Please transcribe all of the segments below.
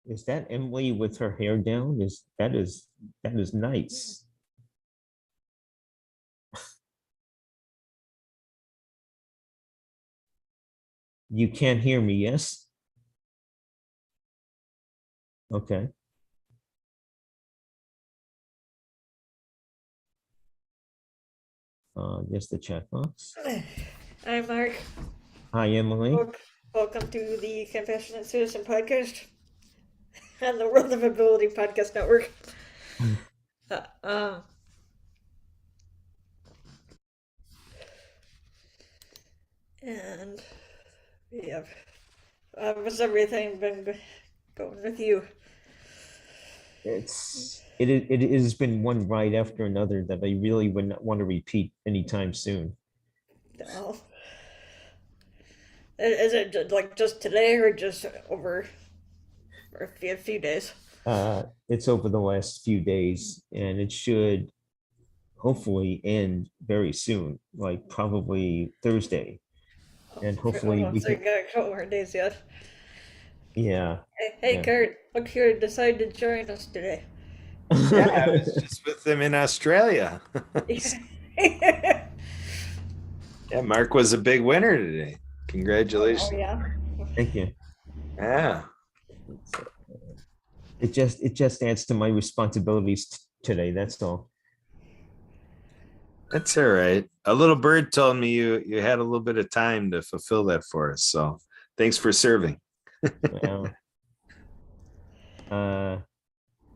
Is that Emily with her hair down? That is nice. You can't hear me, yes? Okay. Just the chat box. Hi, Mark. Hi, Emily. Welcome to the Compassionate Citizen Podcast and the World of Ability Podcast Network. Uh, um, and yeah, what's everything been going with you? It has been one ride after another that I really would not want to repeat anytime soon. Oh, is it like just today or just over for a few days? It's over the last few days, and it should hopefully end very soon, like probably Thursday. And hopefully we So you can, got a couple more days yet. yeah, Hey, yeah. Kurt, look who decided to join us today. Yeah, I was just with them in Australia. Yeah, Mark was a big winner today. Oh Congratulations. yeah. Thank you. Yeah, It just adds to my responsibilities today. That's all. that's all right. A little bird told me you had a little bit of time to fulfill that for us. So thanks for serving. Well, uh,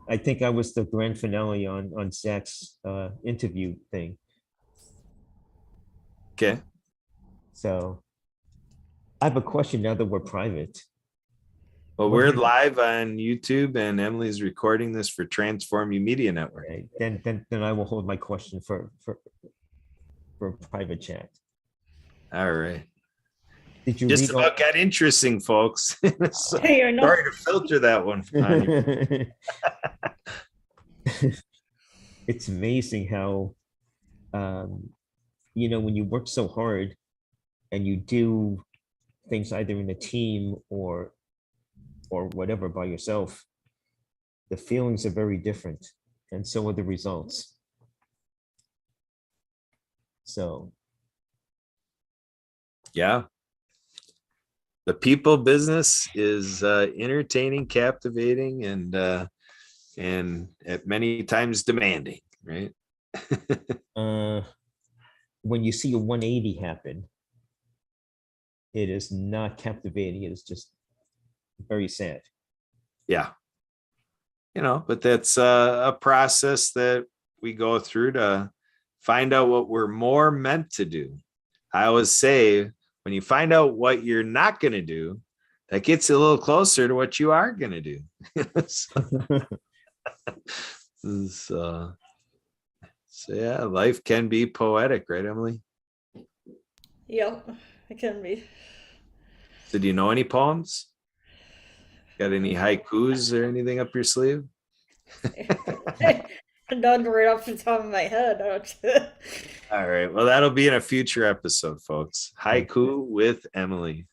I think I was the grand finale on Zach's interview thing. Okay. So I have a question now that we're private. Well, What we're do you, live on YouTube and Emily's recording this for Transform You Media Network. okay, then I will hold my question for private chat. All right. Did you Just read all? about got interesting, folks. So, Hey, I know. sorry to filter that one on you. It's amazing how um, when you work so hard and you do things either in a team or whatever by yourself, the feelings are very different, and so are the results. So Yeah. The people business is entertaining, captivating, and at many times demanding, right? uh, when you see a 180 happen, it is not captivating. It is just very sad. Yeah, but that's a process that we go through to find out what we're more meant to do. I always say, when you find out what you're not going to do, that gets you a little closer to what you are going to do. So, so yeah, life can be poetic, right, Emily? Yep, it can be. So do you know any poems? Got any haikus or anything up your sleeve? None right off the top of my head. All right. Well, that'll be in a future episode, folks. Haiku with Emily.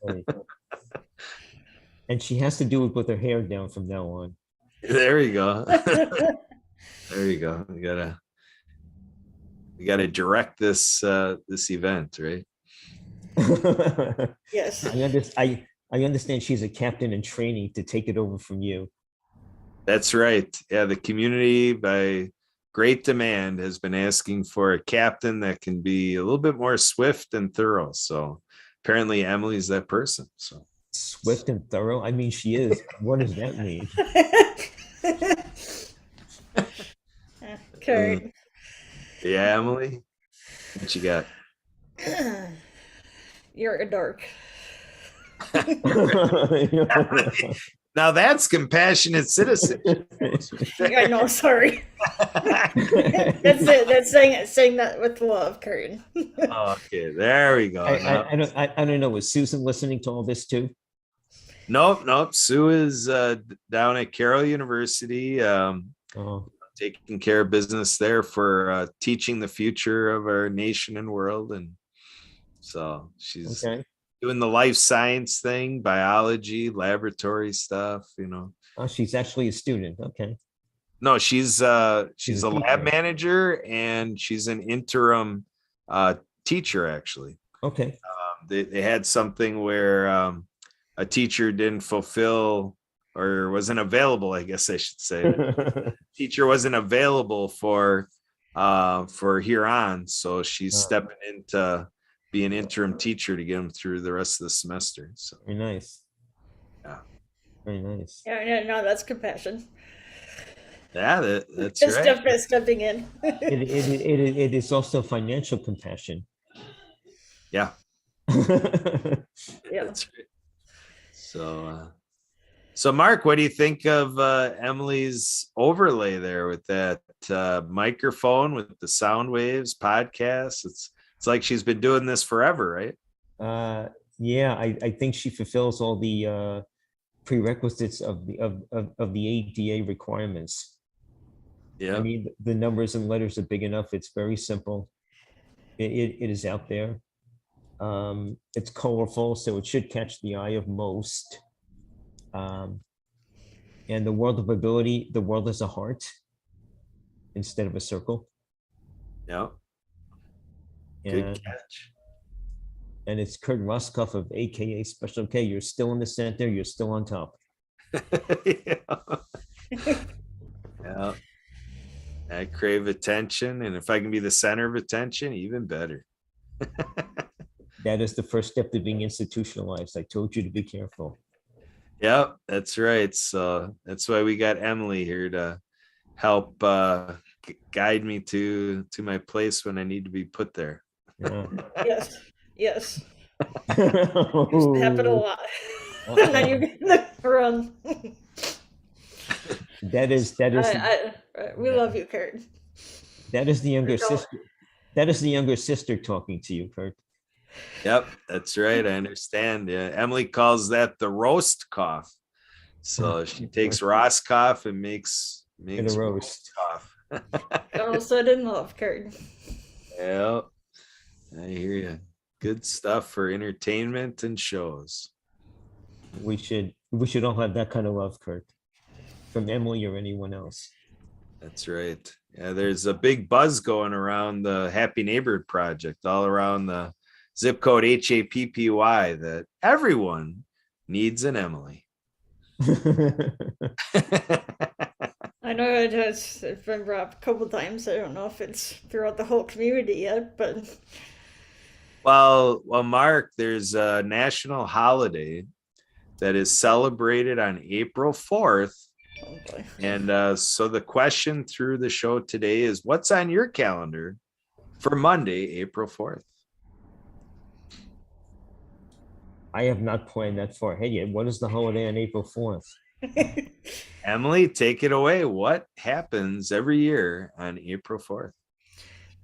And she has to do it with her hair down from now on. There you go. There you go. We gotta direct this event, right? Yes. I understand she's a captain in training to take it over from you. That's right. Yeah, the community by great demand has been asking for a captain that can be a little bit more swift and thorough. So apparently Emily's that person. So Swift and thorough. I mean, she is. What does that mean? uh, Kurt. yeah, Emily, what you got? You're a dork. Now that's compassionate citizenship. I know, sorry. That's it. That's saying that with love, Kurt. Okay, there we go. I don't know. Was Susan listening to all this too? Nope. Sue is down at Carroll University, Oh, taking care of business there for teaching the future of our nation and world. And so she's okay. doing the life science thing, biology, laboratory stuff, Oh, she's actually a student. Okay. No, she's She's she's a a lab teacher. manager and she's an interim teacher actually. Okay. They had something where a teacher didn't fulfill or wasn't available, I guess I should say. Teacher wasn't available for here on, so she's stepping in to be an interim teacher to get them through the rest of the semester. So Very nice. yeah, Very nice. Yeah, no, that's compassion. that's Just right. stepping in. It is also financial compassion. Yeah, Yeah. that's right. So Mark, what do you think of Emily's overlay there with that microphone with the sound waves podcast? It's like she's been doing this forever, right? Yeah, I think she fulfills all the prerequisites of the ADA requirements. Yeah. I mean, the numbers and letters are big enough. It's very simple. It is out there. It's colorful, so it should catch the eye of most. And the world of ability, the world is a heart instead of a circle. Yeah. And, Good catch. and it's Kurt Ruskoff of AKA Special K. You're still in the center. You're still on top. Yeah. I crave attention, and if I can be the center of attention, even better. That is the first step to being institutionalized. I told you to be careful. Yeah, that's right. So that's why we got Emily here to help guide me to my place when I need to be put there. Yeah. Yes. It's happened a lot. And then you run. We love you, Kurt. That is the younger Don't- sister. That is the younger sister talking to you, Kurt. Yep, that's right. I understand. Yeah, Emily calls that the roast cough. So she takes Roscoff and makes In a roast. cough. Also didn't love Kurt. Yeah, I hear you. Good stuff for entertainment and shows. We should all have that kind of love, Kurt, from Emily or anyone else. That's right. Yeah, there's a big buzz going around the Happy Neighborhood Project, all around the zip code HAPPY, that everyone needs an Emily. I know it's been brought up a couple times. I don't know if it's throughout the whole community yet, but Well, Mark, there's a national holiday that is celebrated on April 4th. oh boy. And so the question through the show today is, what's on your calendar for Monday, April 4th? I have not planned that far ahead yet. What is the holiday on April 4th? Emily, take it away. What happens every year on April 4th?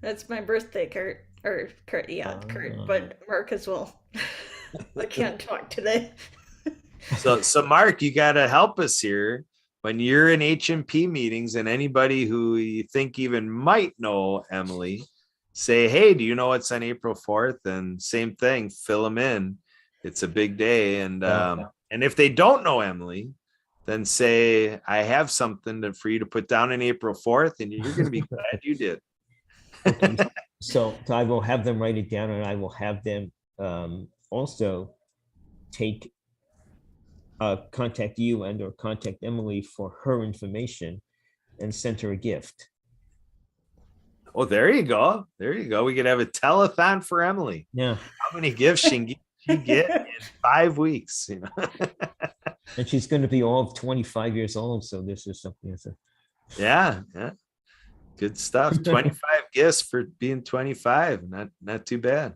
That's my birthday, Kurt. Or Kurt, yeah, Kurt, but Mark as well. I can't talk today. So Mark, you got to help us here. When you're in HMP meetings and anybody who you think even might know Emily, say, hey, do you know what's on April 4th? And same thing, fill them in. It's a big day. And if they don't know Emily, then say, I have something for you to put down on April 4th, and you're going to be glad you did. Okay, so I will have them write it down, and I will have them also contact you and or contact Emily for her information and send her a gift. Oh, there you go. There you go. We could have a telethon for Emily. Yeah. How many gifts she get in 5 weeks? And she's going to be all of 25 years old. So this is something. Yeah. Good stuff. 25 gifts for being 25. Not too bad.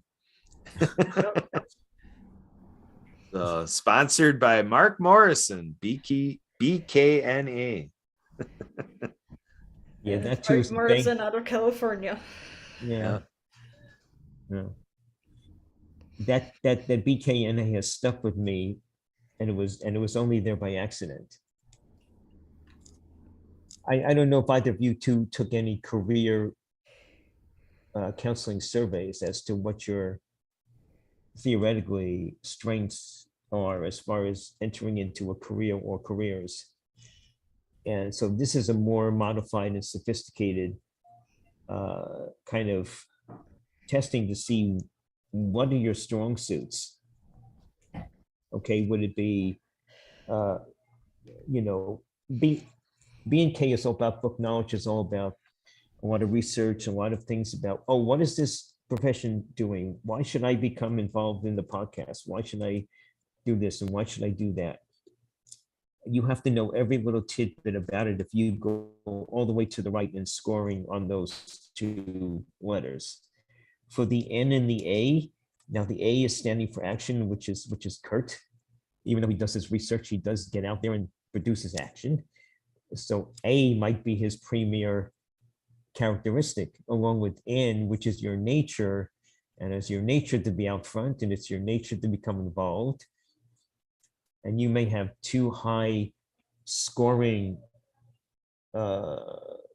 So, sponsored by Mark Morrison, BKNA. Yeah, that too. Mark Morrison out of California. Yeah. That BKNA has stuck with me, and it was only there by accident. I don't know if either of you two took any career counseling surveys as to what your theoretically strengths are as far as entering into a career or careers. And so this is a more modified and sophisticated kind of testing to see what are your strong suits. Okay, would it be, uh, you know, B&K is all about book knowledge, is all about a lot of research, a lot of things about, oh, what is this profession doing? Why should I become involved in the podcast? Why should I do this and why should I do that? You have to know every little tidbit about it if you go all the way to the right and scoring on those two letters. For the N and the A, now the A is standing for action, which is Kurt. Even though he does his research, he does get out there and produces action. So A might be his premier characteristic, along with N, which is your nature. And it's your nature to be out front, and it's your nature to become involved. And you may have too high scoring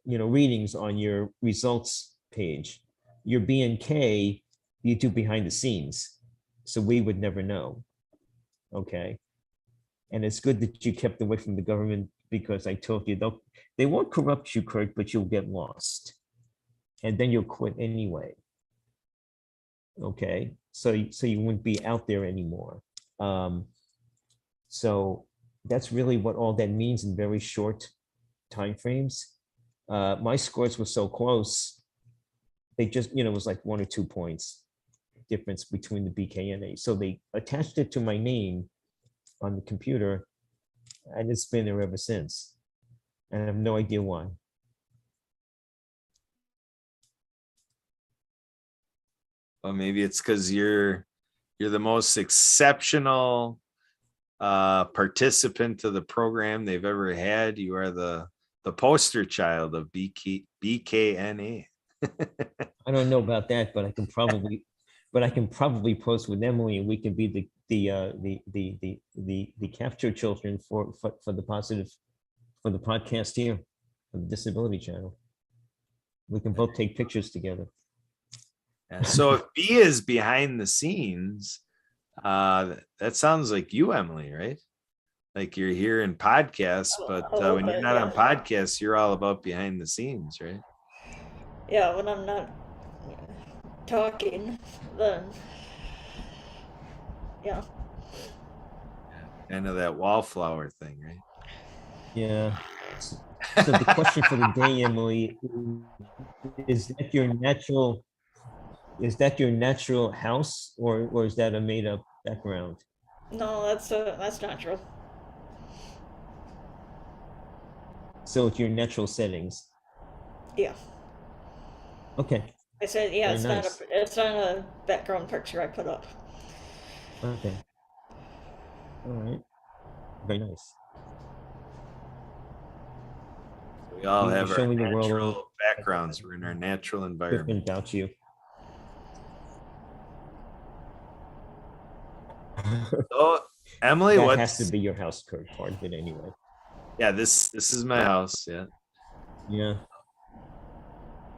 readings on your results page. Your B&K, you do behind the scenes, so we would never know. Okay, and it's good that you kept away from the government, because I told you they won't corrupt you, Kurt, but you'll get lost, and then you'll quit anyway. Okay, so you wouldn't be out there anymore. So that's really what all that means in very short time frames. My scores were so close, they just, it was like 1 or 2 points difference between the BK and A. So they attached it to my name on the computer, and it's been there ever since. And I have no idea why. Well, maybe it's because you're the most exceptional participant to the program they've ever had. You are the poster child of BKNA. I don't know about that, but I can probably post with Emily, and we can be the capture children for the positive, for the podcast here, for the disability channel. We can both take pictures together. Yeah, so if B is behind the scenes, that sounds like you, Emily, right? Like you're here in podcasts, but when you're not on podcasts, you're all about behind the scenes, right? Yeah, when I'm not talking, then yeah. Kind of that wallflower thing, right? Yeah. So the question for the day, Emily, is that your natural house, or is that a made up background? No, that's natural. So it's your natural settings. Yeah. Okay. I said, yeah, Very nice. it's not a background picture I put up. Okay. All right. Very nice. We all You have our show me the world natural backgrounds. We're in our natural environment. about you. So, Emily, That what has to be your house, Kurt, part of it anyway. Yeah, this is my house. Yeah. Yeah.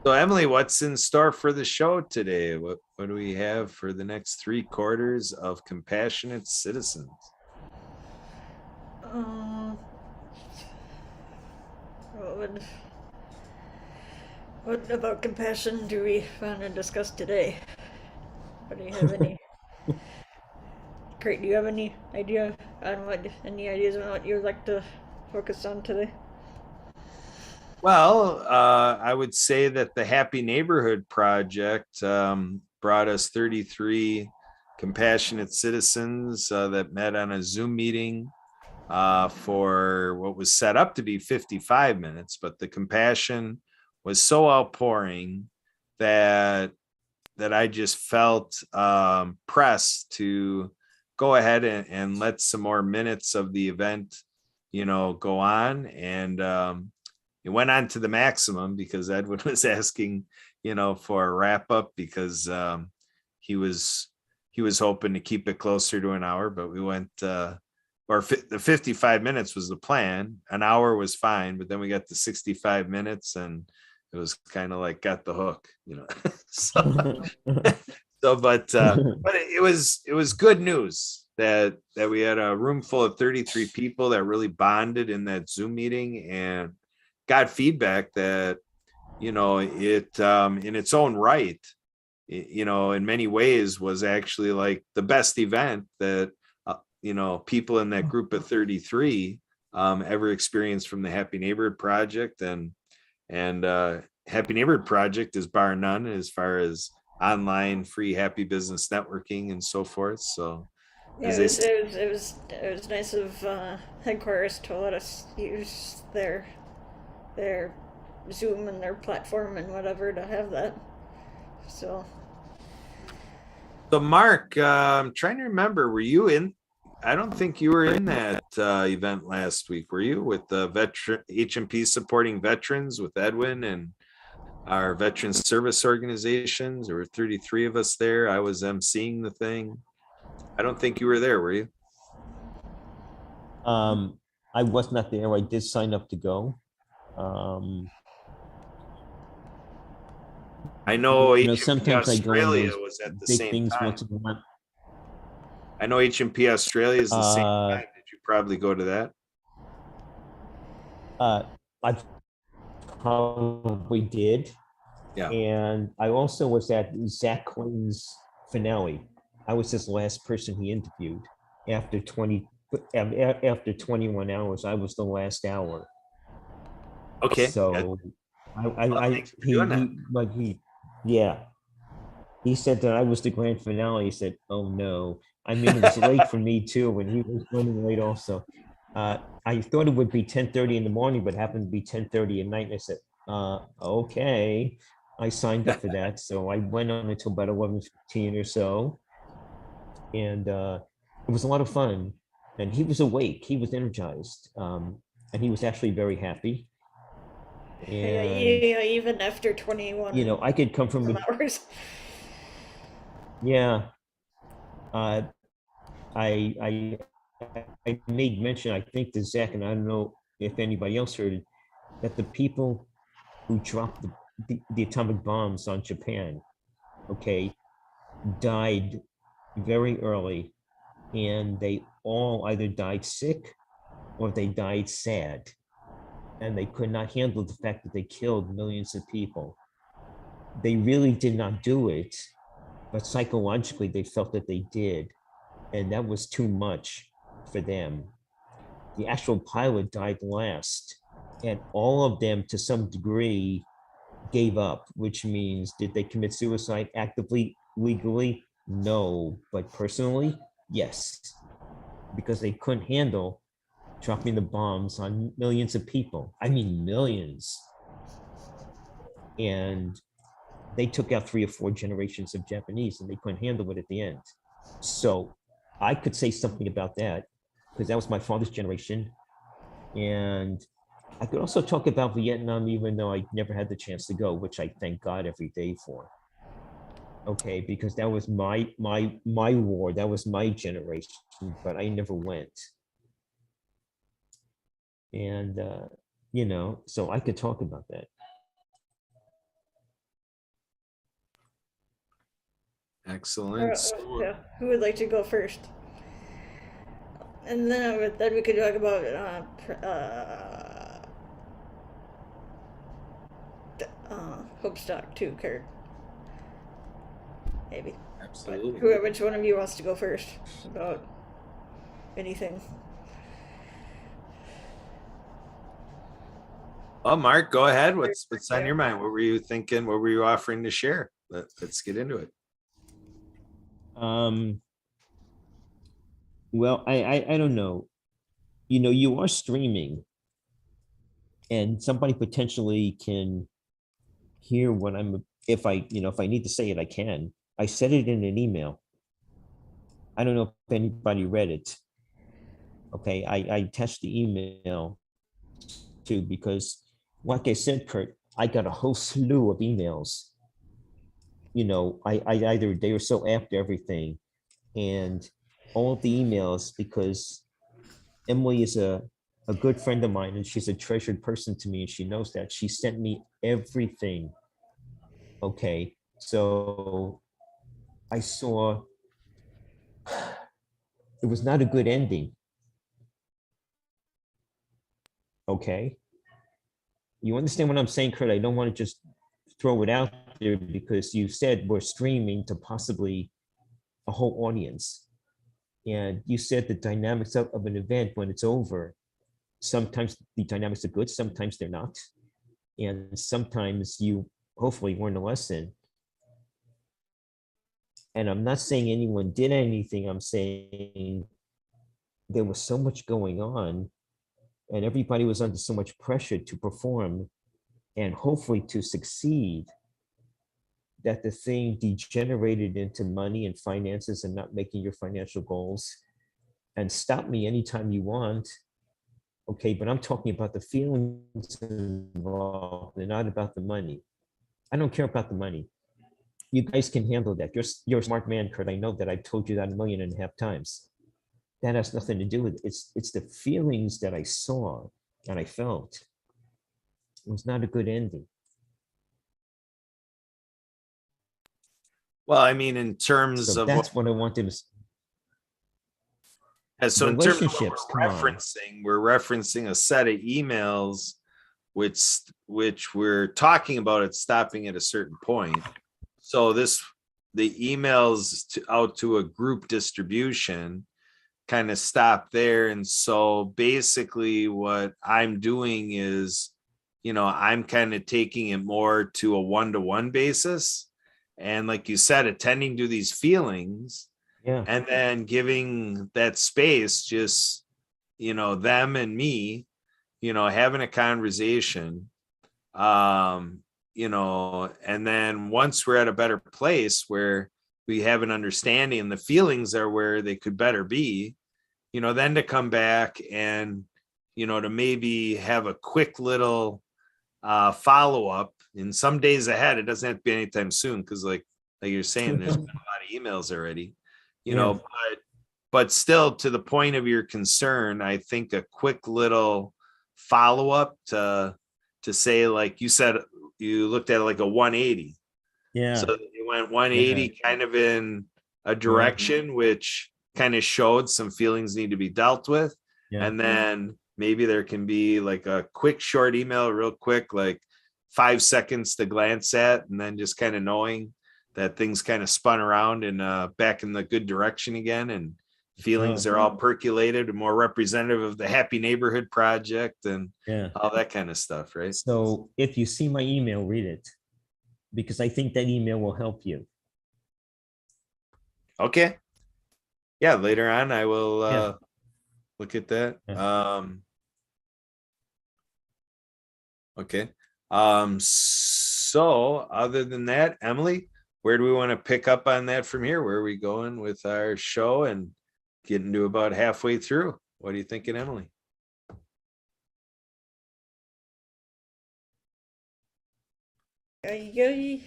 So, Emily, what's in store for the show today? What do we have for the next 3 quarters of Compassionate Citizens? What about compassion do we want to discuss today? What do you have any? Great. Do you have any idea on any ideas on what you would like to focus on today? Well, I would say that the Happy Neighborhood Project brought us 33 compassionate citizens that met on a Zoom meeting for what was set up to be 55 minutes, but the compassion was so outpouring that I just felt pressed to go ahead and let some more minutes of the event, go on. And it went on to the maximum because Edwin was asking, for a wrap up, because he was hoping to keep it closer to an hour, but we went the 55 minutes was the plan. An hour was fine, but then we got to 65 minutes and it was kind of like got the hook, so So, but it was good news that we had a room full of 33 people that really bonded in that Zoom meeting and got feedback that, it in its own right, in many ways was actually like the best event that people in that group of 33 ever experienced from the Happy Neighborhood Project. And Happy Neighborhood Project is bar none as far as online free happy business networking and so forth. So Yeah, as it they was it was it was it was nice of headquarters to let us use their Zoom and their platform and whatever to have that. So So Mark, I'm trying to remember, were you in? I don't think you were in that event last week, were you? With the veteran HMP supporting veterans with Edwin and our veteran service organizations. There were 33 of us there. I was emceeing the thing. I don't think you were there, were you? I was not there. I did sign up to go. Um, I know HMP sometimes I go on Australia those was at the big same things time. once in a while. I know HMP Australia is the same Uh, time. Did you probably go to that? I probably did. Yeah. And I also was at Zach Clinton's finale. I was his last person he interviewed after 21 hours. I was the last hour. Okay. Yeah. So Well, thanks for doing that. yeah, he said that I was the grand finale. He said, "Oh no." I mean, it was late for me too when he was running late also. I thought it would be 10:30 in the morning, but happened to be 10:30 at night. And I said, okay. I signed up for that. So I went on until about 11:15 or so. And it was a lot of fun. And he was awake. He was energized. And he was actually very happy. yeah, And, even after 21 I could come from, hours. yeah, uh, I I made mention, I think to Zach, and I don't know if anybody else heard it, that the people who dropped the atomic bombs on Japan, okay, died very early, and they all either died sick or they died sad, and they could not handle the fact that they killed millions of people. They really did not do it, but psychologically they felt that they did, and that was too much for them. The actual pilot died last, and all of them to some degree gave up, which means did they commit suicide actively, legally? No, but personally, yes, because they couldn't handle dropping the bombs on millions of people. I mean, millions. And they took out 3 or 4 generations of Japanese and they couldn't handle it at the end. So I could say something about that because that was my father's generation. And I could also talk about Vietnam, even though I never had the chance to go, which I thank God every day for. Okay, because that was my war, that was my generation, but I never went. And so I could talk about that. Excellent. Yeah, who would like to go first? And then we could talk about Hopestock too, Kurt. Maybe. But Absolutely. which one of you wants to go first about anything? Oh, Mark, go ahead. What's on your mind? What were you thinking? What were you offering to share? Let's get into it. Um, well, I don't know. You are streaming, and somebody potentially can hear what I'm. If I need to say it, I can. I said it in an email. I don't know if anybody read it. Okay, I attached the email too because, like I said, Kurt, I got a whole slew of emails. I either they were so after everything, and all of the emails because Emily is a good friend of mine and she's a treasured person to me and she knows that. She sent me everything. Okay, so I saw it was not a good ending. Okay. You understand what I'm saying, Kurt? I don't want to just throw it out there because you said we're streaming to possibly a whole audience. And you said the dynamics of an event when it's over, sometimes the dynamics are good, sometimes they're not. And sometimes you hopefully learn a lesson. And I'm not saying anyone did anything. I'm saying there was so much going on and everybody was under so much pressure to perform and hopefully to succeed that the thing degenerated into money and finances and not making your financial goals. And stop me anytime you want. Okay, but I'm talking about the feelings involved and not about the money. I don't care about the money. You guys can handle that. You're a smart man, Kurt. I know that. I've told you that 1.5 million times. That has nothing to do with it. It's the feelings that I saw and I felt. It was not a good ending. Well, I mean, in terms So of that's what I wanted to. so in terms of what Relationships, we're referencing a set of emails which we're talking about it stopping at a certain point. So the emails out to a group distribution kind of stop there. And so basically what I'm doing is, I'm kind of taking it more to a one-to-one basis. And like you said, attending to these feelings, Yeah. and then giving that space, just, them and me, having a conversation, and then once we're at a better place where we have an understanding and the feelings are where they could better be, then to come back and, to maybe have a quick little follow-up in some days ahead. It doesn't have to be anytime soon, because like you're saying, there's been a lot of emails already, Yeah. but still, to the point of your concern, I think a quick little follow-up to say, like you said, you looked at it like a 180. Yeah. So you went 180 kind of in a direction which kind of showed some feelings need to be dealt with. Yeah. And then maybe there can be like a quick short email, real quick, like 5 seconds to glance at, and then just kind of knowing that things kind of spun around and back in the good direction again, and feelings are all percolated and more representative of the Happy Neighborhood Project and all that kind of stuff, right? So if you see my email, read it, because I think that email will help you. Okay. Yeah, later on I will look at that. Okay. So other than that, Emily, where do we want to pick up on that from here? Where are we going with our show and getting to about halfway through? What are you thinking, Emily? I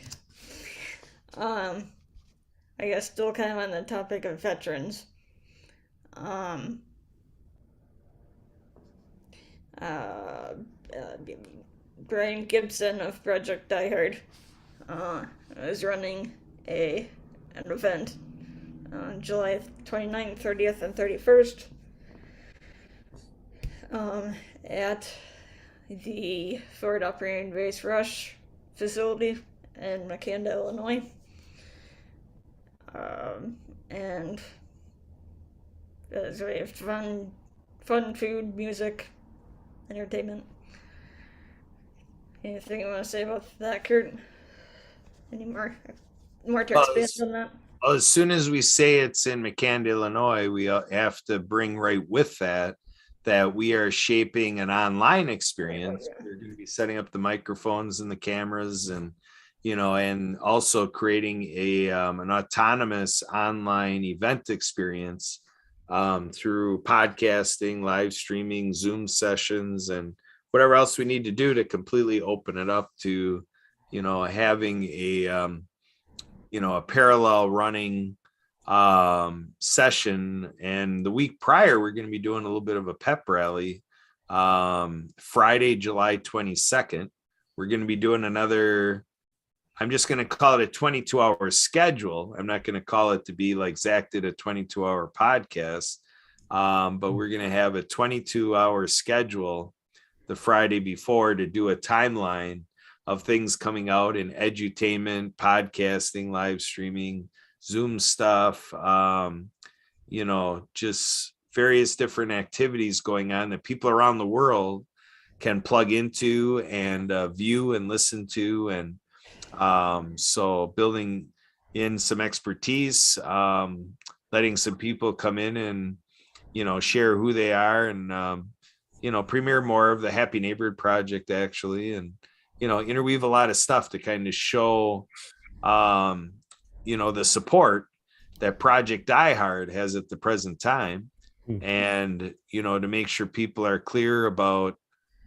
guess still kind of on the topic of veterans. Brian Gibson of Project Die Hard is running an event on July 29th, 30th, and 31st at the Forward Operating Base Rush facility in McKanda, Illinois. And so we have fun food, music, entertainment. Anything you want to say about that, Kurt? Any more to expand on that? Well, as soon as we say it's in McKanda, Illinois, we have to bring right with that we are shaping an online experience. We're going to be setting up the microphones and the cameras, and and also creating an autonomous online event experience through podcasting, live streaming, Zoom sessions, and whatever else we need to do to completely open it up to, having a parallel running session. And the week prior, we're going to be doing a little bit of a pep rally. Friday, July 22nd, we're going to be doing another I'm just going to call it a 22-hour schedule. I'm not going to call it to be like Zach did a 22-hour podcast. But we're going to have a 22-hour schedule the Friday before to do a timeline of things coming out in edutainment, podcasting, live streaming, Zoom stuff, just various different activities going on that people around the world can plug into and view and listen to. And so building in some expertise, letting some people come in and, share who they are and, premiere more of the Happy Neighborhood Project actually, and, interweave a lot of stuff to kind of show, the support that Project Die Hard has at the present time. And, to make sure people are clear about,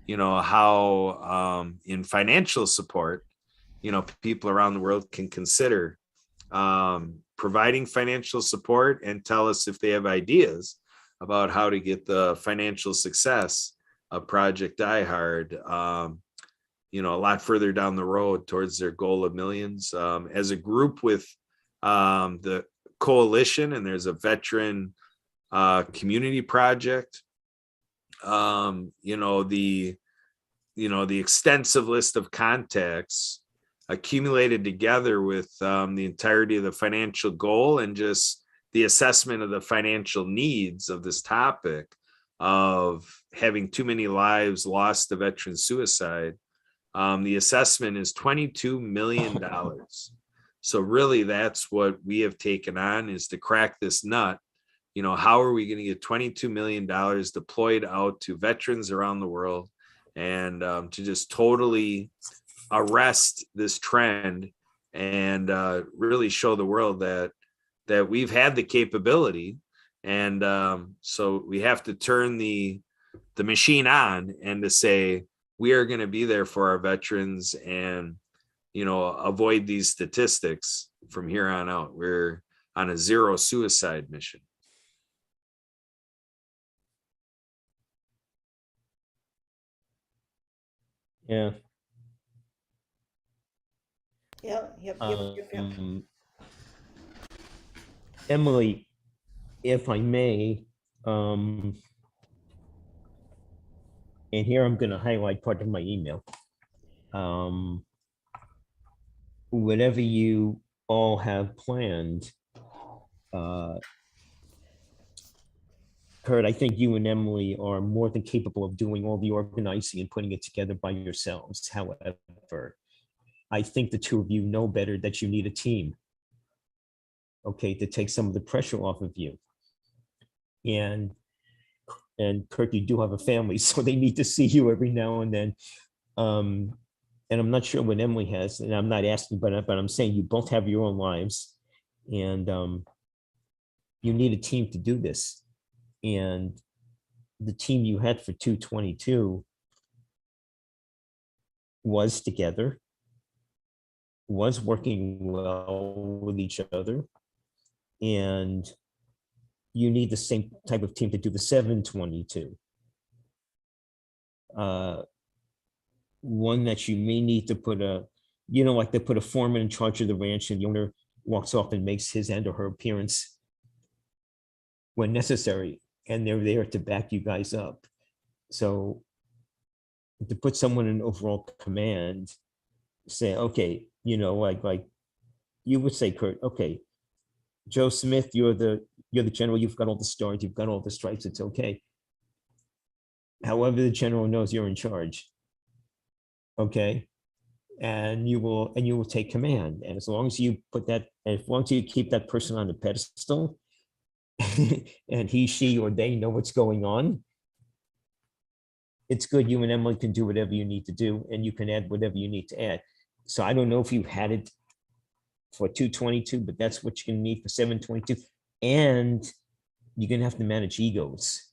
how in financial support, people around the world can consider providing financial support, and tell us if they have ideas about how to get the financial success of Project Die Hard, a lot further down the road towards their goal of millions. As a group with the coalition, and there's a veteran community project, the extensive list of contacts accumulated together with the entirety of the financial goal, and just the assessment of the financial needs of this topic of having too many lives lost to veteran suicide. The assessment is $22 million. So really that's what we have taken on, is to crack this nut. How are we going to get $22 million deployed out to veterans around the world, and to just totally arrest this trend, and really show the world that we've had the capability. And so we have to turn the machine on, and to say we are going to be there for our veterans, and avoid these statistics from here on out. We're on a zero suicide mission. Yeah. Yep. Emily, if I may, and here I'm going to highlight part of my email. Whatever you all have planned, Kurt, I think you and Emily are more than capable of doing all the organizing and putting it together by yourselves. However, I think the two of you know better that you need a team, okay, to take some of the pressure off of you. And Kurt, you do have a family, so they need to see you every now and then. And I'm not sure what Emily has, and I'm not asking, but I'm saying you both have your own lives, and you need a team to do this. And the team you had for 222 was together, was working well with each other, and you need the same type of team to do the 722. One that you may need to put like they put a foreman in charge of the ranch, and the owner walks off and makes his and or her appearance when necessary, and they're there to back you guys up. So to put someone in overall command, say, okay, like you would say, Kurt, okay, Joe Smith, you're the general, you've got all the stars, you've got all the stripes, it's okay. However, the general knows you're in charge. Okay. And you will take command. And as long as you put that, and as long as you keep that person on the pedestal, and he, she, or they know what's going on, it's good. You and Emily can do whatever you need to do, and you can add whatever you need to add. So I don't know if you had it for 222, but that's what you're gonna need for 722. And you're gonna have to manage egos,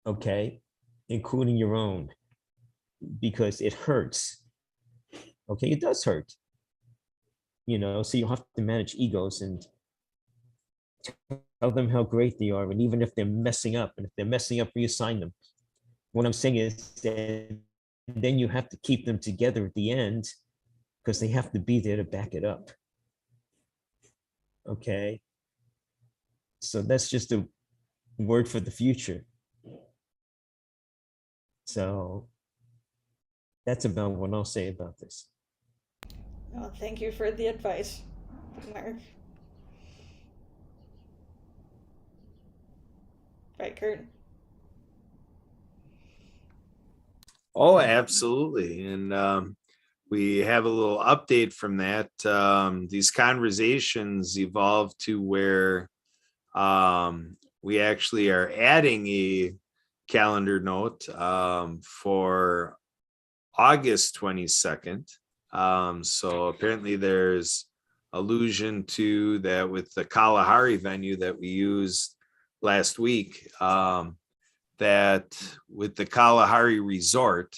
okay, including your own, because it hurts. Okay, it does hurt. So you'll have to manage egos and tell them how great they are, and even if they're messing up, and if they're messing up, reassign them. What I'm saying is that then you have to keep them together at the end because they have to be there to back it up. Okay. So that's just a word for the future. So that's about what I'll say about this. Well, thank you for the advice, Mark. Right, Kurt? Oh, absolutely. And we have a little update from that. These conversations evolved to where we actually are adding a calendar note for August 22nd. So apparently there's allusion to that with the Kalahari venue that we used last week. That with the Kalahari Resort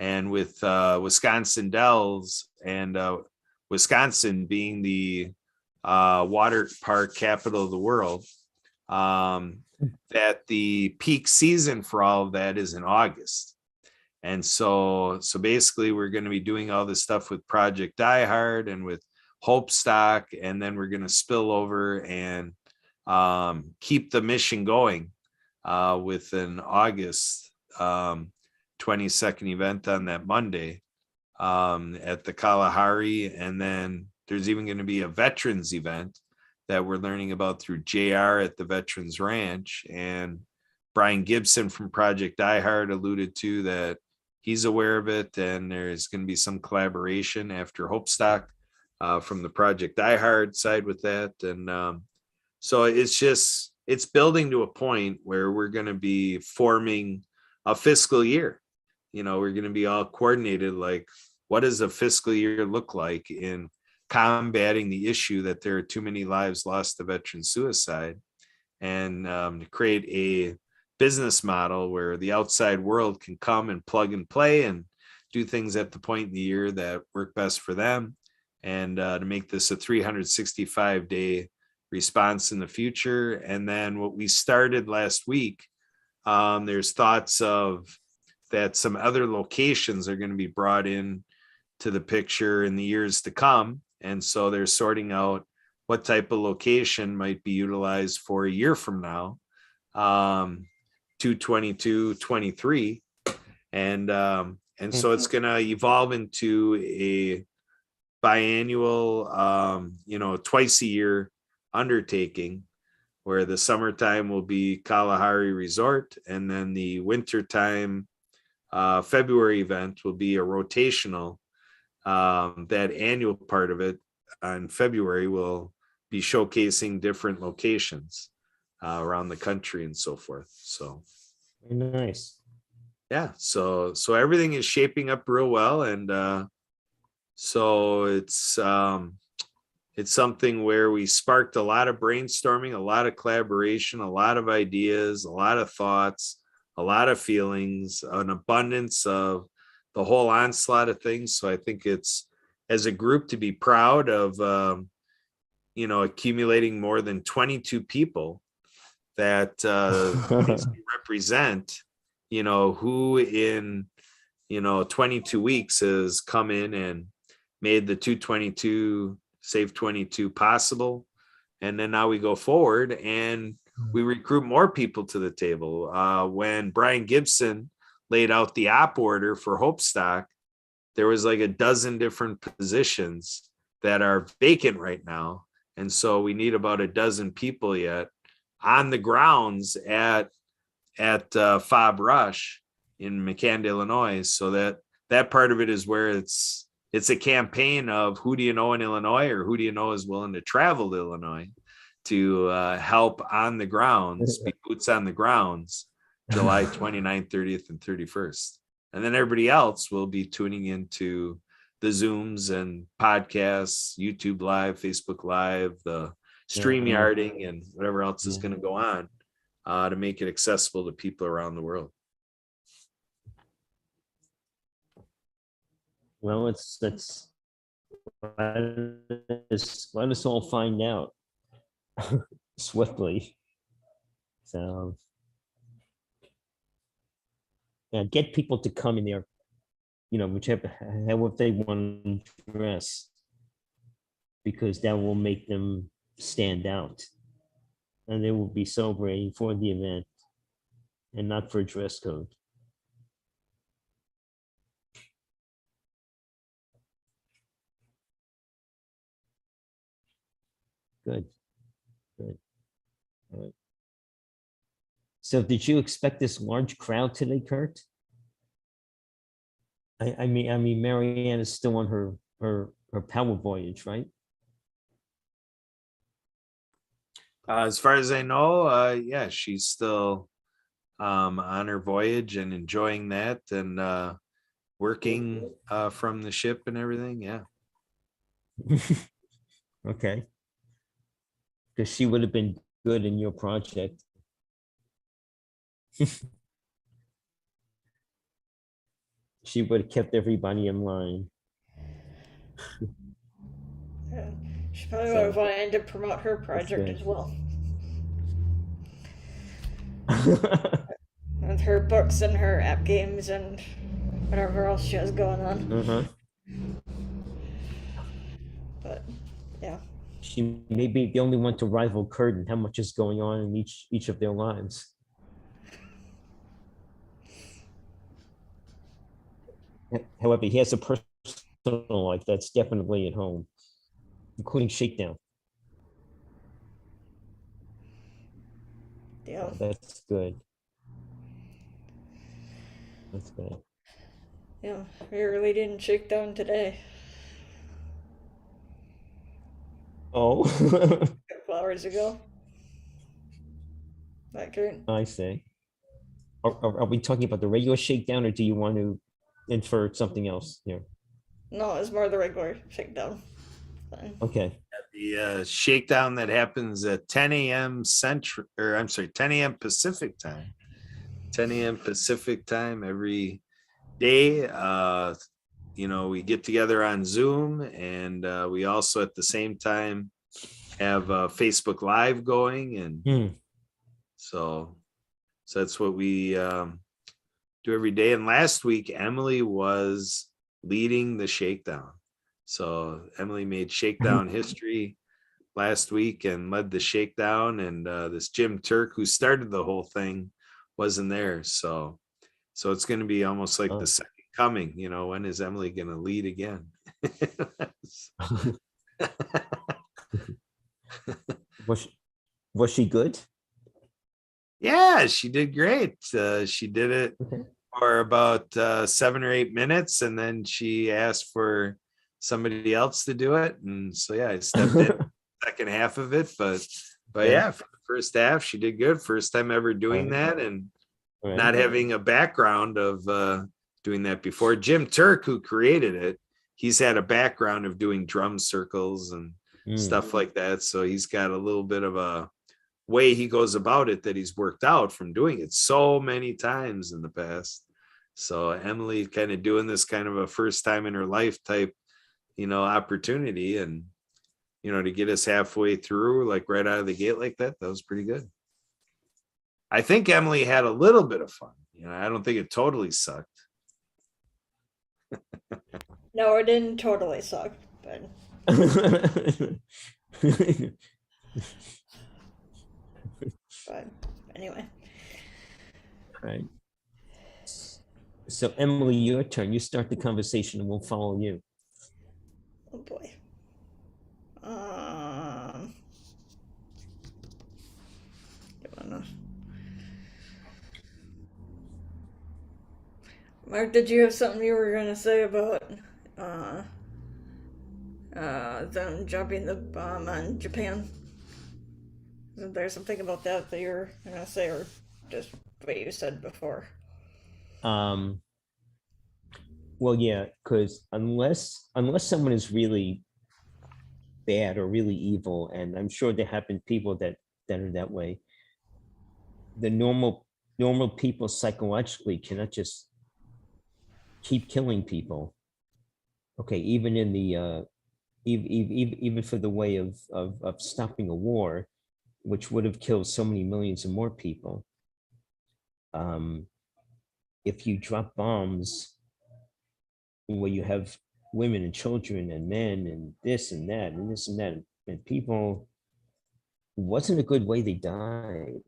and with Wisconsin Dells and Wisconsin being the water park capital of the world, that the peak season for all of that is in August. And so basically we're going to be doing all this stuff with Project Die Hard and with Hope Stock, and then we're going to spill over and keep the mission going with an August 22nd event on that Monday at the Kalahari. And then there's even going to be a veterans event that we're learning about through JR at the Veterans Ranch. And Brian Gibson from Project Die Hard alluded to that he's aware of it, and there's going to be some collaboration after Hope Stock from the Project Die Hard side with that. And so it's building to a point where we're going to be forming a fiscal year. We're going to be all coordinated. Like, what does a fiscal year look like in combating the issue that there are too many lives lost to veteran suicide, and to create a business model where the outside world can come and plug and play and do things at the point in the year that work best for them, and to make this a 365-day response in the future. And then what we started last week, there's thoughts of that some other locations are going to be brought in to the picture in the years to come. And so they're sorting out what type of location might be utilized for a year from now, 222, 23. And so it's going to evolve into a biannual, twice a year undertaking, where the summertime will be Kalahari Resort, and then the wintertime February event will be a rotational. That annual part of it on February will be showcasing different locations around the country and so forth. So Very nice. yeah, so everything is shaping up real well, and so it's something where we sparked a lot of brainstorming, a lot of collaboration, a lot of ideas, a lot of thoughts, a lot of feelings, an abundance of the whole onslaught of things. So I think it's, as a group, to be proud of accumulating more than 22 people that basically represent who in 22 weeks has come in and made the 222 Save 22 possible. And then now we go forward and we recruit more people to the table. When Brian Gibson laid out the op order for Hope Stock, there was like a dozen different positions that are vacant right now. And so we need about a dozen people yet on the grounds at Fob Rush in McCann, Illinois. So that part of it is where it's a campaign of who do you know in Illinois, or who do you know is willing to travel to Illinois to help on the grounds, be boots on the grounds, July 29th, 30th, and 31st. And then everybody else will be tuning into the Zooms and podcasts, YouTube Live, Facebook Live, the StreamYarding, and whatever else is going to go on to make it accessible to people around the world. Well, let's let us all find out swiftly. So yeah, get people to come in there whichever, however they want to dress, because that will make them stand out. And they will be celebrating for the event and not for a dress code. Good, good. All right. So did you expect this large crowd today, Kurt? I mean, Marianne is still on her power voyage, right? As far as I know, yeah, she's still on her voyage and enjoying that and working from the ship and everything. Yeah. Okay. Because she would have been good in your project. She would have kept everybody in line. Yeah. She probably would So have wanted to promote her that's project good. as well. With her books and her app games and whatever else she has going on. Uh-huh. But yeah. She may be the only one to rival Kurt and how much is going on in each of their lives. However, he has a personal life that's definitely at home, including Shakedown. Yeah. That's good. That's good. Yeah. We really didn't shake down today. Oh, A couple hours ago. That Kurt. I see. Are we talking about the regular shakedown, or do you want to infer something else here? No, it's more the regular shakedown. Fine. Okay. The shakedown that happens at 10 a.m. Central, or I'm sorry, 10 a.m. Pacific time. 10 a.m. Pacific time every day. We get together on Zoom, and we also at the same time have Facebook Live going, and so that's what we do every day. And last week, Emily was leading the shakedown. So Emily made shakedown history last week and led the shakedown. And this Jim Turk, who started the whole thing, wasn't there. So it's going to be almost like the second coming. When is Emily going to lead again? Was she good? Yeah, she did great. She did it Okay. for about 7 or 8 minutes, and then she asked for somebody else to do it. And so yeah, I stepped in second half of it, but yeah, for the first half she did good. First time ever doing that, and not having a background of doing that before. Jim Turk, who created it, he's had a background of doing drum circles and stuff like that, so he's got a little bit of a way he goes about it that he's worked out from doing it so many times in the past. So Emily kind of doing this kind of a first time in her life type opportunity, and to get us halfway through, like right out of the gate like that was pretty good. I think Emily had a little bit of fun. I don't think it totally sucked. No, it didn't totally suck, but anyway. Right. So Emily, your turn. You start the conversation and we'll follow you. Oh boy. Don't know. Mark, did you have something you were gonna say about them dropping the bomb on Japan? Isn't there something about that that you're gonna say, or just what you said before? Well, yeah, because unless someone is really bad or really evil, and I'm sure there have been people that are that way, the normal people psychologically cannot just keep killing people. Okay, even in the even for the way of stopping a war, which would have killed so many millions of more people. If you drop bombs where you have women and children and men and this and that and this and that, and people, wasn't a good way they died.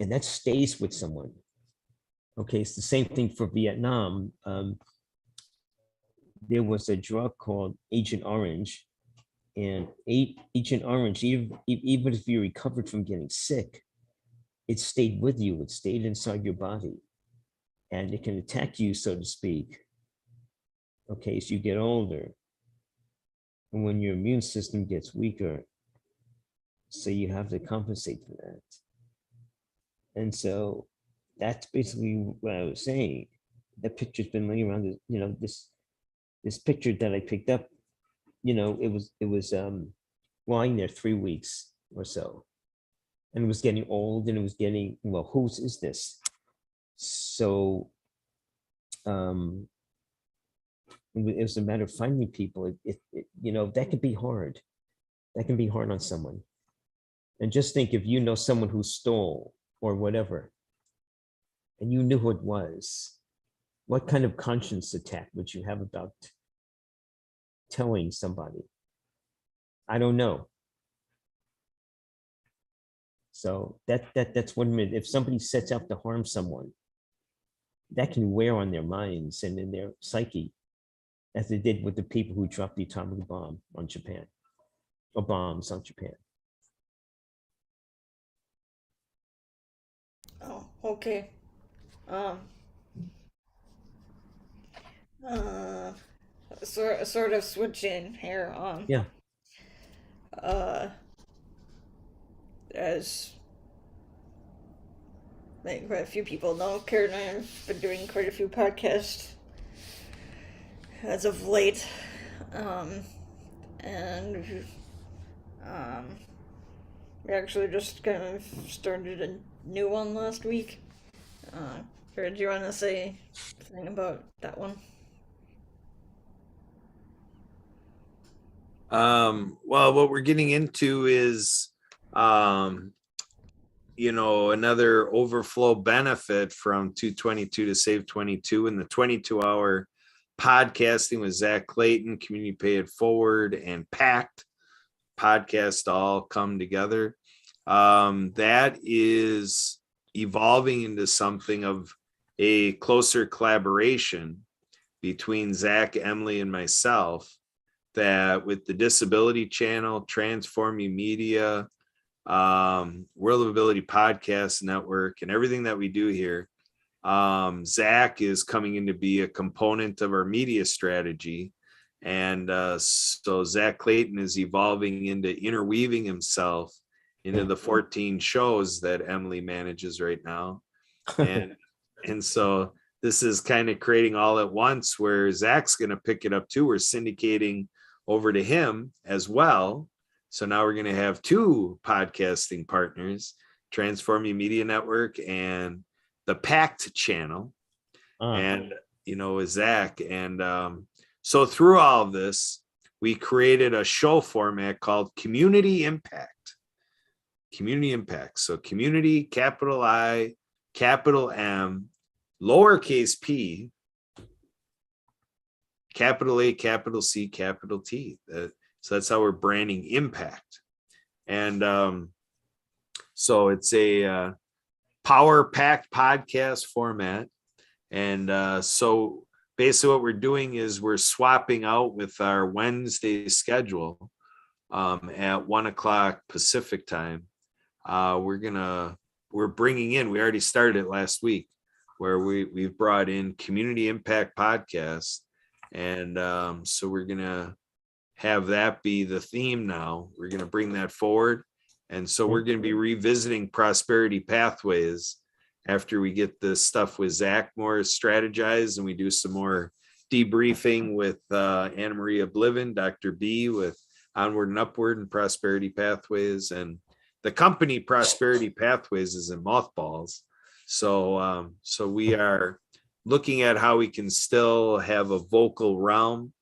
And that stays with someone. Okay, it's the same thing for Vietnam. There was a drug called Agent Orange, and Agent Orange, even if you recovered from getting sick, it stayed with you. It stayed inside your body, and it can attack you, so to speak. Okay, as you get older, and when your immune system gets weaker, so you have to compensate for that. And so that's basically what I was saying. That picture's been laying around, this picture that I picked up, it was lying there 3 weeks or so. And it was getting old, and it was getting, well, whose is this? So it was a matter of finding people. That could be hard. That can be hard on someone. And just think, if you know someone who stole or whatever, and you knew who it was, what kind of conscience attack would you have about telling somebody? I don't know. So that's one minute. If somebody sets out to harm someone, that can wear on their minds and in their psyche, as it did with the people who dropped the atomic bomb on Japan, or bombs on Japan. Oh, okay. Um, uh, sort of switching here. Yeah. Uh, as like quite a few people know, Karen and I have been doing quite a few podcasts as of late. Um, and um, we actually just kind of started a new one last week. Karen, do you want to say something about that one? Well, what we're getting into is, another overflow benefit from 222 to Save 22, and the 22-hour podcasting with Zach Clayton, Community Pay It Forward, and Pact podcast all come together. That is evolving into something of a closer collaboration between Zach, Emily, and myself, that with the Disability Channel, Transform You Media, World of Ability Podcast Network, and everything that we do here, Zach is coming in to be a component of our media strategy. And so Zach Clayton is evolving into interweaving himself into the 14 shows that Emily manages right now. And so this is kind of creating all at once, where Zach's going to pick it up too. We're syndicating over to him as well. So now we're going to have two podcasting partners, Transform You Media Network and the Pact channel, and, with Zach. And so through all of this, we created a show format called Community Impact. Community Impact. So community, capital I, capital M, lowercase p, capital A, capital C, capital T. So that's how we're branding Impact. And so it's a power packed podcast format. And so basically what we're doing is we're swapping out with our Wednesday schedule at 1:00 Pacific time. We're bringing in, we already started it last week, where we've brought in Community Impact Podcast. And so we're going to have that be the theme now. We're going to bring that forward. And so we're going to be revisiting Prosperity Pathways after we get this stuff with Zach more strategized, and we do some more debriefing with Anna Maria Bliven, Dr. B, with Onward and Upward and Prosperity Pathways. And the company Prosperity Pathways is in mothballs. So we are looking at how we can still have a vocal realm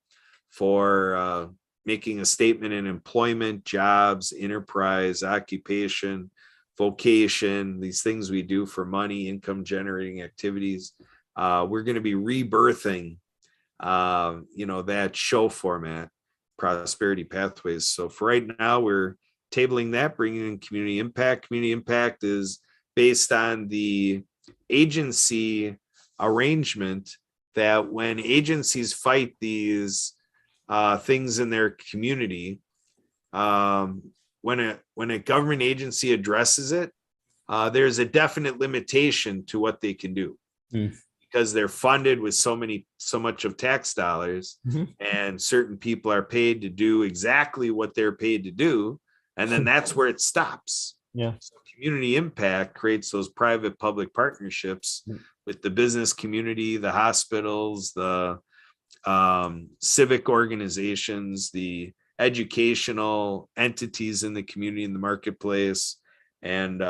for making a statement in employment, jobs, enterprise, occupation, vocation, these things we do for money, income generating activities. We're going to be rebirthing that show format, Prosperity Pathways. So for right now, we're tabling that, bringing in community impact. Community impact is based on the agency arrangement that when agencies fight these things in their community, when a government agency addresses it, there's a definite limitation to what they can do. Mm. Because they're funded with so much of tax dollars, and certain people are paid to do exactly what they're paid to do, and then that's where it stops. Yeah. So community impact creates those private public partnerships with the business community, the hospitals, the civic organizations, the educational entities in the community, in the marketplace, and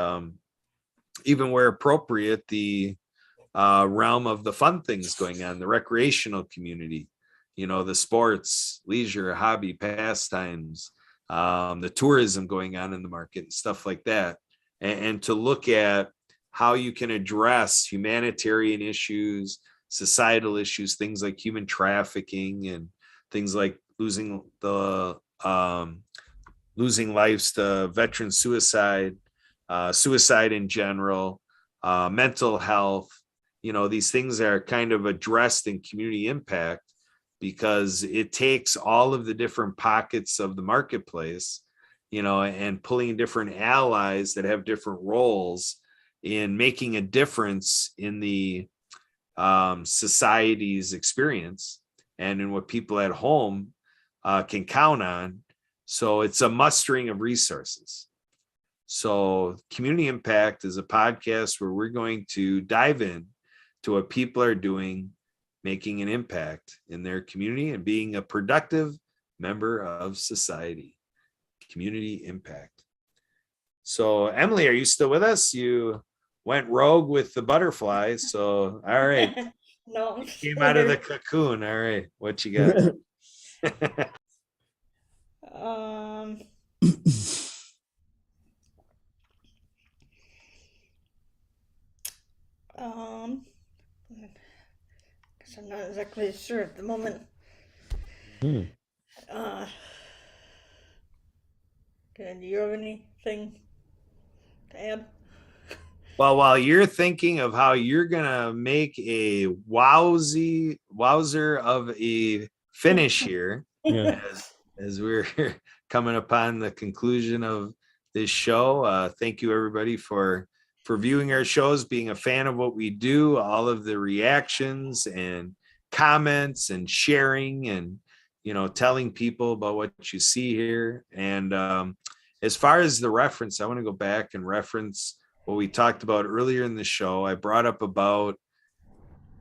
even where appropriate, the realm of the fun things going on, the recreational community, the sports, leisure, hobby, pastimes, the tourism going on in the market and stuff like that. And to look at how you can address humanitarian issues, societal issues, things like human trafficking and things like losing lives to veteran suicide, suicide in general, mental health. These things are kind of addressed in community impact because it takes all of the different pockets of the marketplace, and pulling different allies that have different roles in making a difference in the society's experience and in what people at home can count on. So it's a mustering of resources. So Community Impact is a podcast where we're going to dive in to what people are doing, making an impact in their community and being a productive member of society. Community Impact. So Emily, are you still with us? You went rogue with the butterfly. So, all right. No, You came out of the cocoon. All right. What you got? um, um, guess I'm not exactly sure at the moment. Mm. Okay, do you have anything to add? Well, while you're thinking of how you're gonna make a wowzer of a finish here, Yeah. as we're coming upon the conclusion of this show, thank you everybody for viewing our shows, being a fan of what we do, all of the reactions and comments and sharing, and telling people about what you see here. And as far as the reference, I want to go back and reference what we talked about earlier in the show. I brought up about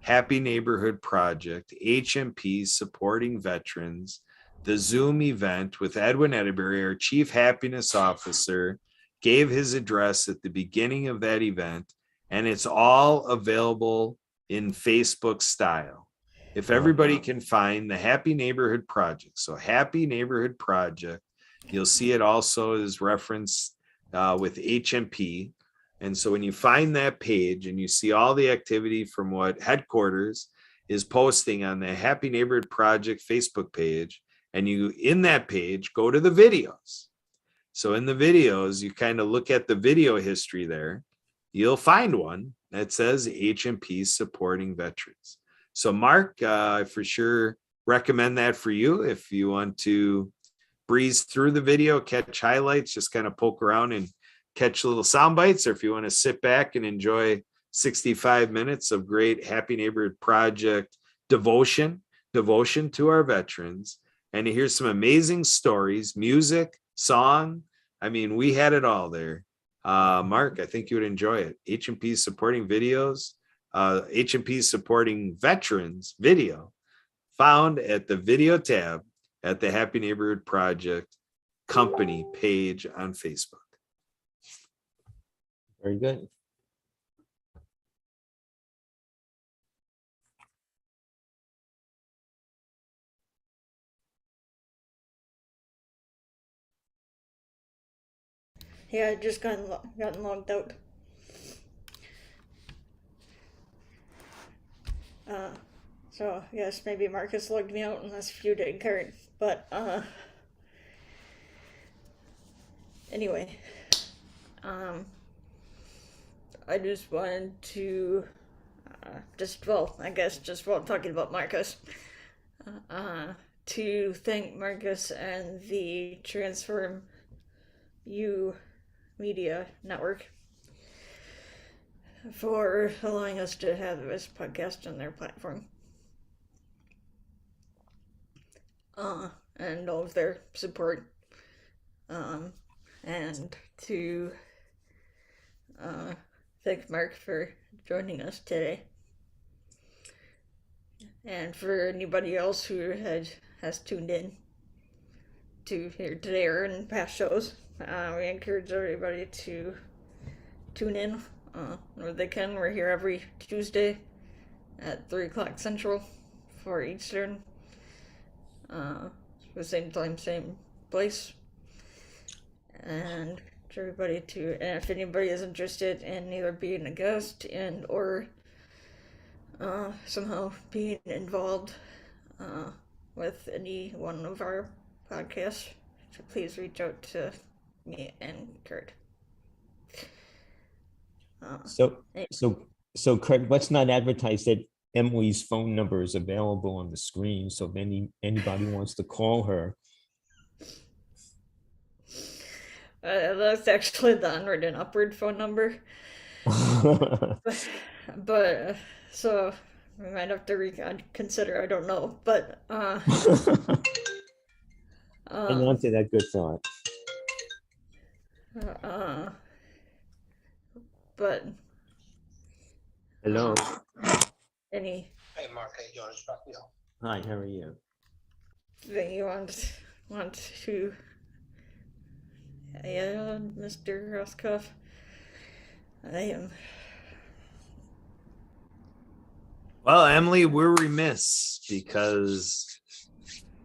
Happy Neighborhood Project, HMP supporting veterans, the Zoom event with Edwin Edinburgh, our Chief Happiness Officer, gave his address at the beginning of that event, and it's all available in Facebook style. If everybody can find the Happy Neighborhood Project, so Happy Neighborhood Project, you'll see it also is referenced with HMP. And so when you find that page and you see all the activity from what headquarters is posting on the Happy Neighborhood Project Facebook page, and you in that page go to the videos. So in the videos, you kind of look at the video history there. You'll find one that says HMP supporting veterans. So Mark, I for sure recommend that for you if you want to breeze through the video, catch highlights, just kind of poke around and catch little sound bites, or if you want to sit back and enjoy 65 minutes of great Happy Neighborhood Project devotion to our veterans, and to hear some amazing stories, music, song. I mean, we had it all there. Mark, I think you would enjoy it. HMP supporting videos, HMP supporting veterans video, found at the video tab at the Happy Neighborhood Project company page on Facebook. Very good. Yeah, I just gotten logged out. So yes, maybe Marcus lugged me out unless you did, Kurt. But anyway, um, I just wanted to I guess just while talking about Marcus, to thank Marcus and the Transform U Media Network for allowing us to have this podcast on their platform. And all of their support. And to thank Mark for joining us today. And for anybody else who has tuned in to here today or in past shows, we encourage everybody to tune in where they can. We're here every Tuesday at 3 o'clock Central, 4 Eastern. The same time, same place. And to everybody and if anybody is interested in either being a guest and or somehow being involved with any one of our podcasts, so please reach out to me and Kurt. So Kurt, let's not advertise that Emily's phone number is available on the screen. So if anybody wants to call her. That's actually the onward and upward phone number. but so we might have to reconsider. I don't know, but hang on to that good thought. But hello. Any? Hey, Mark. Hey, George. Hi. How are you? Thing you want to? Yeah, Mr. Roscoff. I am. Well, Emily, we're remiss because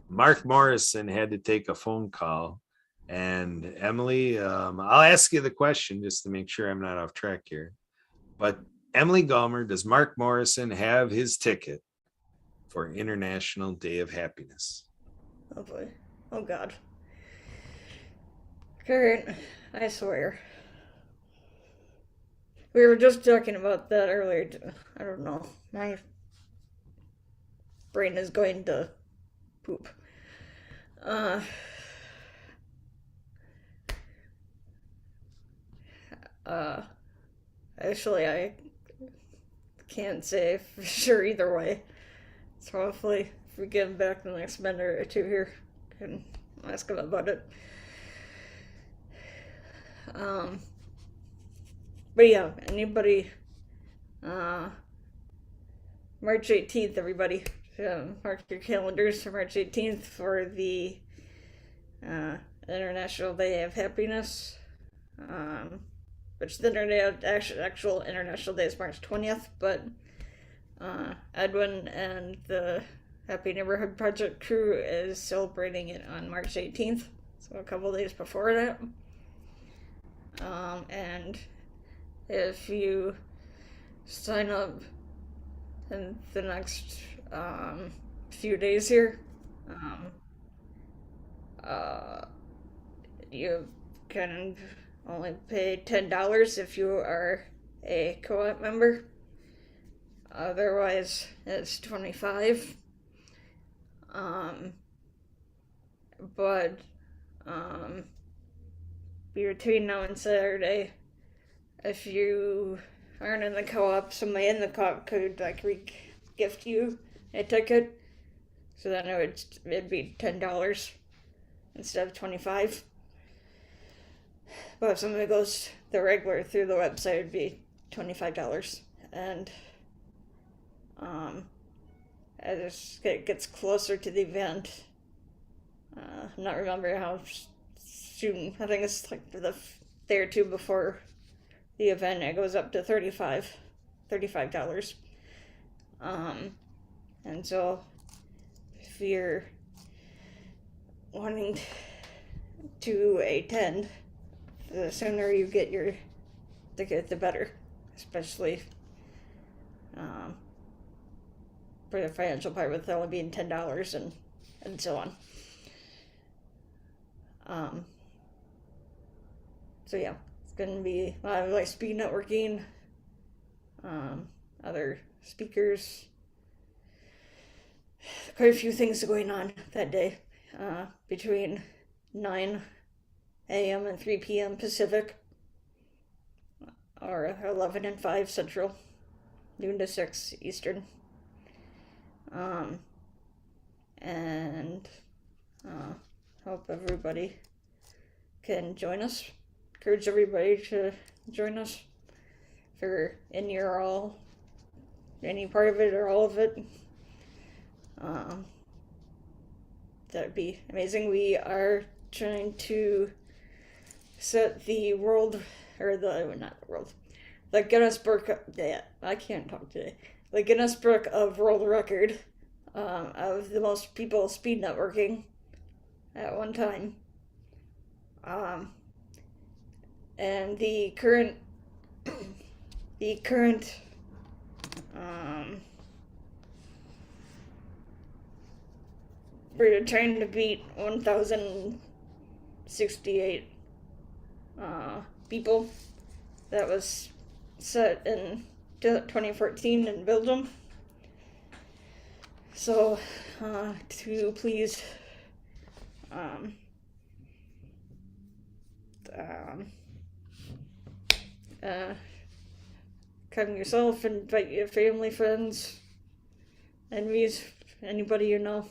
Mark Morrison had to take a phone call. And Emily, I'll ask you the question just to make sure I'm not off track here. But Emily Gallmer, does Mark Morrison have his ticket for International Day of Happiness? Oh boy. Oh God. Kurt, I swear. We were just talking about that earlier. I don't know. My brain is going to poop. Actually, I can't say for sure either way. So hopefully, if we get him back the next minute or two here, I can ask him about it. But yeah, anybody, March 18th, everybody, mark your calendars for March 18th for the International Day of Happiness, which the actual International Day is March 20th, but Edwin and the Happy Neighborhood Project crew is celebrating it on March 18th, so a couple days before that. And if you sign up in the next few days here, you can only pay $10 if you are a co-op member. Otherwise, it's $25. But between now and Saturday, if you aren't in the co-op, somebody in the co-op could gift you a ticket. So then it'd be $10 instead of $25. But if somebody goes the regular through the website, it'd be $25. And as it gets closer to the event, I'm not remembering how soon. I think it's like the day or two before the event, it goes up to $35. And so if you're wanting to attend, the sooner you get your ticket, the better. Especially for the financial part with only being $10 and so on. So yeah, it's gonna be a lot of like speed networking, other speakers, quite a few things going on that day, between 9 a.m. and 3 p.m. Pacific, or 11 and 5 Central, noon to 6 Eastern. And hope everybody can join us. Encourage everybody to join us for any or all, any part of it or all of it. That'd be amazing. We are trying to set the world, or the, not the world, the Guinness Book, yeah, I can't talk today. The Guinness Book of World Record of the most people speed networking at one time. And the current we're trying to beat 1,068 people. That was set in 2014 in Belgium. So, to please come yourself, invite your family, friends, enemies, anybody you know,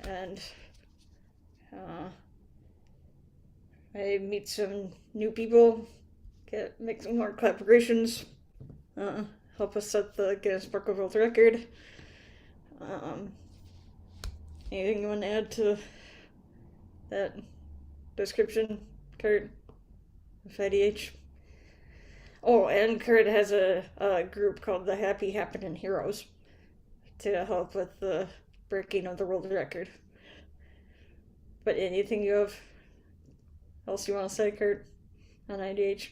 and I meet some new people, make some more collaborations, help us set the Guinness Book of World Record. Anything you want to add to that description, Kurt? Of IDH? Oh, and Kurt has a group called the Happy Happening Heroes to help with the breaking of the world record. But anything you have else you want to say, Kurt, on IDH?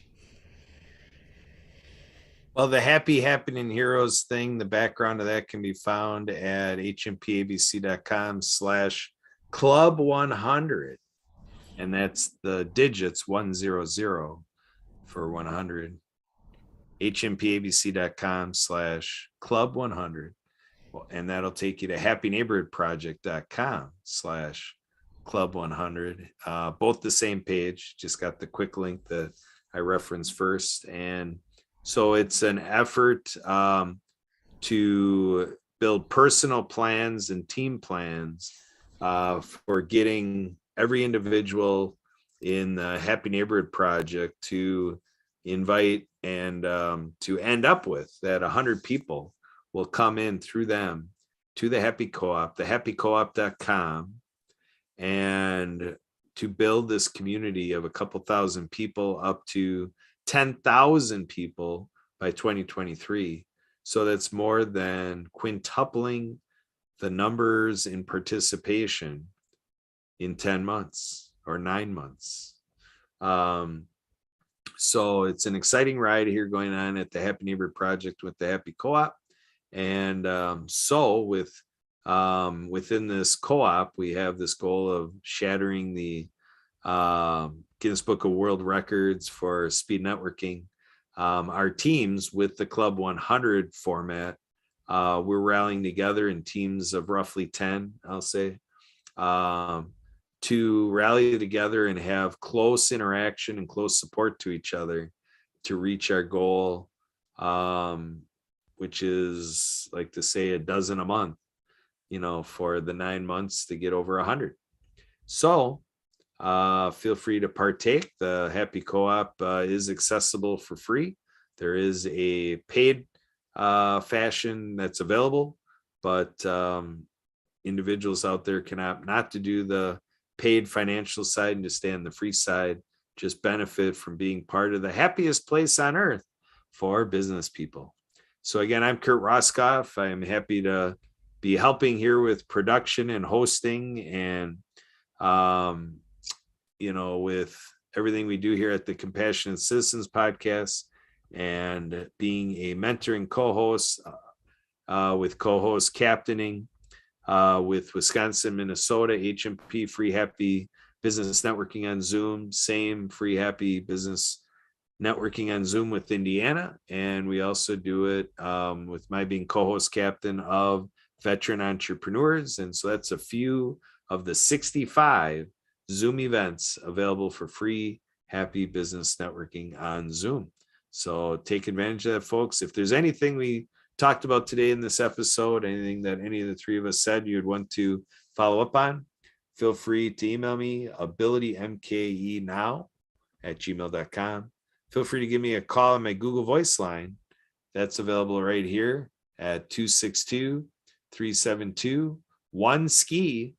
Well, the Happy Happening Heroes thing, the background of that can be found at hmpabc.com/club100. And that's the digits 100 for 100. hmpabc.com/club100. And that'll take you to happyneighborhoodproject.com/club100. Both the same page, just got the quick link that I referenced first. And so it's an effort to build personal plans and team plans for getting every individual in the Happy Neighborhood Project to invite and to end up with that 100 people will come in through them to the Happy Co-op, thehappycoop.com, and to build this community of a couple thousand people up to 10,000 people by 2023. So that's more than quintupling the numbers in participation in 10 months or 9 months. So it's an exciting ride here going on at the Happy Neighborhood Project with the Happy Co-op. And so within this co-op, we have this goal of shattering the Guinness Book of World Records for speed networking. Our teams with the Club 100 format, we're rallying together in teams of roughly 10, I'll say, to rally together and have close interaction and close support to each other to reach our goal, which is, like to say, a dozen a month, for the 9 months to get over 100. So feel free to partake. The Happy Co-op is accessible for free. There is a paid fashion that's available, but individuals out there can opt not to do the paid financial side and just stay on the free side, just benefit from being part of the happiest place on earth for business people. So again, I'm Kurt Roskoff. I am happy to be helping here with production and hosting and with everything we do here at the Compassionate Citizens podcast, and being a mentor and co-host with co-host captaining with Wisconsin, Minnesota, HMP Free Happy Business Networking on Zoom, same Free Happy Business Networking on Zoom with Indiana. And we also do it with my being co-host captain of Veteran Entrepreneurs. And so that's a few of the 65 Zoom events available for free happy business networking on Zoom. So take advantage of that, folks. If there's anything we talked about today in this episode, anything that any of the three of us said you'd want to follow up on, feel free to email me abilitymkenow@gmail.com. Feel free to give me a call on my Google Voice line. That's available right here at 262-372-1SKI.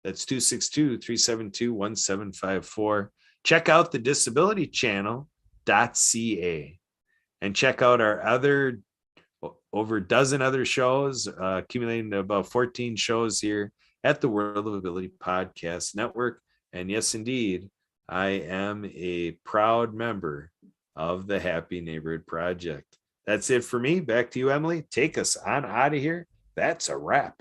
That's 262-372-1754. Check out the disability channel.ca and check out our other over a dozen other shows, accumulating about 14 shows here at the World of Ability Podcast Network. And yes, indeed, I am a proud member of the Happy Neighborhood Project. That's it for me. Back to you, Emily. Take us on out of here. That's a wrap.